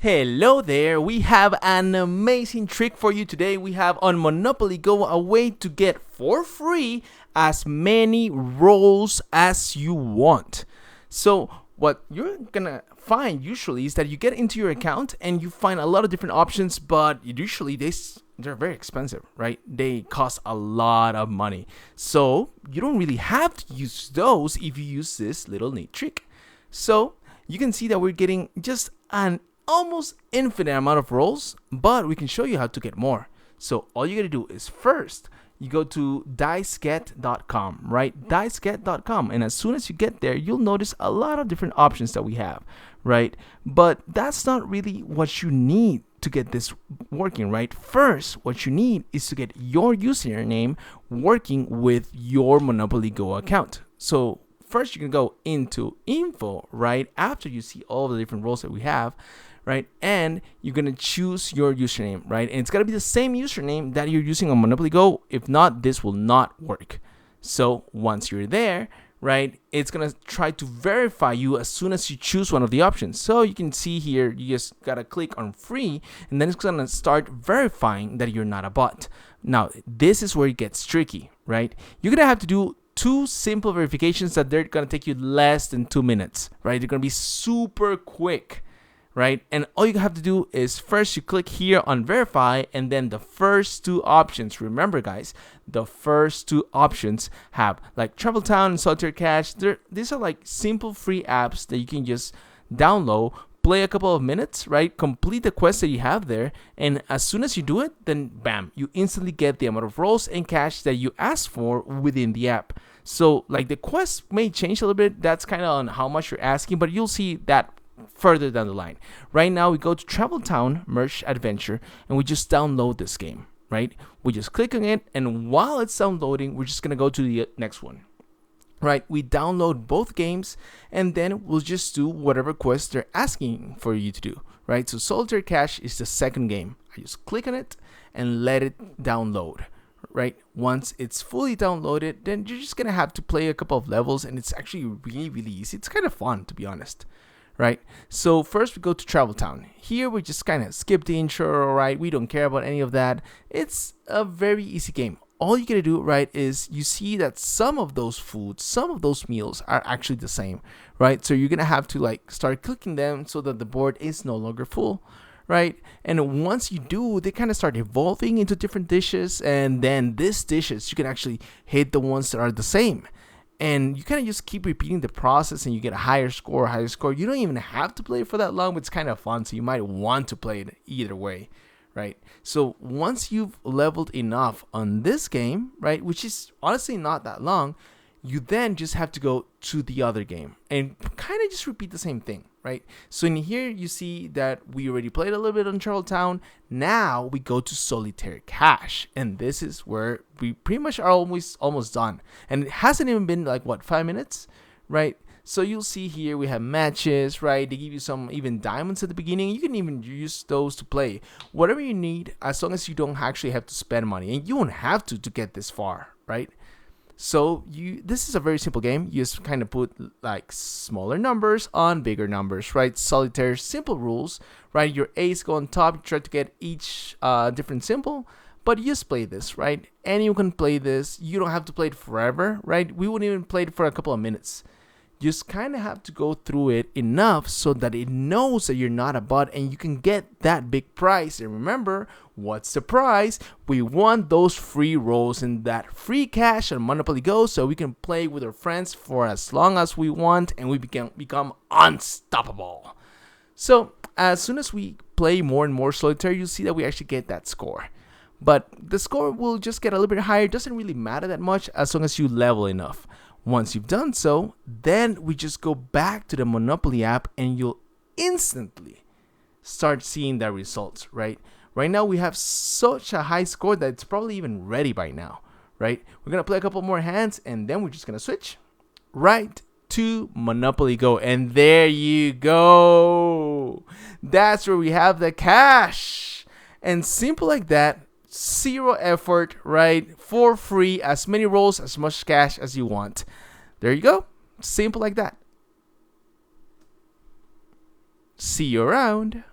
Hello there, we have an amazing trick for you today. We have on Monopoly Go a way to get for free as many rolls as you want. So what you're gonna find usually is that you get into your account and you find a lot of different options, but usually they're very expensive, right? They cost a lot of money. So you don't really have to use those if you use this little neat trick. So you can see that we're getting just an almost infinite amount of rolls, but we can show you how to get more. So all you gotta do is first you go to diceget.com, right? Diceget.com, and as soon as you get there, you'll notice a lot of different options that we have, right? But that's not really what you need to get this working, right? First, what you need is to get your username working with your Monopoly Go account. So first you can go into info, right? After you see all the different roles that we have, right? And you're gonna choose your username, right? And it's gotta be the same username that you're using on Monopoly Go. If not, this will not work. So once you're there, right, it's gonna try to verify you as soon as you choose one of the options. So you can see here, you just gotta click on free, and then it's gonna start verifying that you're not a bot. Now, this is where it gets tricky, right? You're gonna have to do two simple verifications that they're gonna take you less than 2 minutes, right? They're gonna be super quick, right? And all you have to do is first you click here on verify, and then the first two options. Remember, guys, the first two options have like Travel Town and Solitaire Cash. These are like simple free apps that you can just download, play a couple of minutes, right? Complete the quest that you have there, and as soon as you do it, then bam, you instantly get the amount of rolls and cash that you asked for within the app. So like the quest may change a little bit. That's kind of on how much you're asking, but you'll see that further down the line. Right now we go to Travel Town Merge Adventure and we just download this game, right? We just click on it, and while it's downloading, we're just gonna go to the next one, right? We download both games, and then we'll just do whatever quest they're asking for you to do, right? So Solitaire Cash is the second game. I just click on it and let it download, right? Once it's fully downloaded, then you're just gonna have to play a couple of levels, and it's actually really easy. It's kind of fun, to be honest, right? So first we go to Travel Town. Here we just kind of skip the intro, right? We don't care about any of that. It's a very easy game. All you gotta do, right, is you see that some of those foods, some of those meals are actually the same, right? So you're gonna have to like start cooking them so that the board is no longer full, right? And once you do, they kind of start evolving into different dishes, and then these dishes you can actually hit the ones that are the same. And you kind of just keep repeating the process, and you get a higher score. You don't even have to play it for that long, but it's kind of fun, so you might want to play it either way, right? So once you've leveled enough on this game, right, which is honestly not that long, you then just have to go to the other game and kind of just repeat the same thing, right? So in here you see that we already played a little bit on Travel Town. Now we go to Solitaire Cash, and this is where we pretty much are almost done, and it hasn't even been like 5 minutes, right? So you'll see here we have matches, right? They give you some even diamonds at the beginning. You can even use those to play whatever you need, as long as you don't actually have to spend money, and you won't have to get this far, right? So this is a very simple game. You just kind of put like smaller numbers on bigger numbers, right? Solitaire, simple rules, right? Your A's go on top. You try to get each different symbol, but you just play this, right? Anyone can play this. You don't have to play it forever, right? We wouldn't even play it for a couple of minutes. You just kind of have to go through it enough so that it knows that you're not a bot, and you can get that big prize. And remember, what's the prize? We want those free rolls and that free cash on Monopoly Go, so we can play with our friends for as long as we want, and we become unstoppable. So as soon as we play more and more Solitaire, you'll see that we actually get that score. But the score will just get a little bit higher. It doesn't really matter that much as long as you level enough. Once you've done so, then we just go back to the Monopoly app, and you'll instantly start seeing the results, right? Right now we have such a high score that it's probably even ready by now, right? We're gonna play a couple more hands, and then we're just gonna switch right to Monopoly Go, and there you go. That's where we have the cash, and simple like that. Zero effort, right? For free, as many rolls, as much cash as you want. There you go. Simple like that. See you around.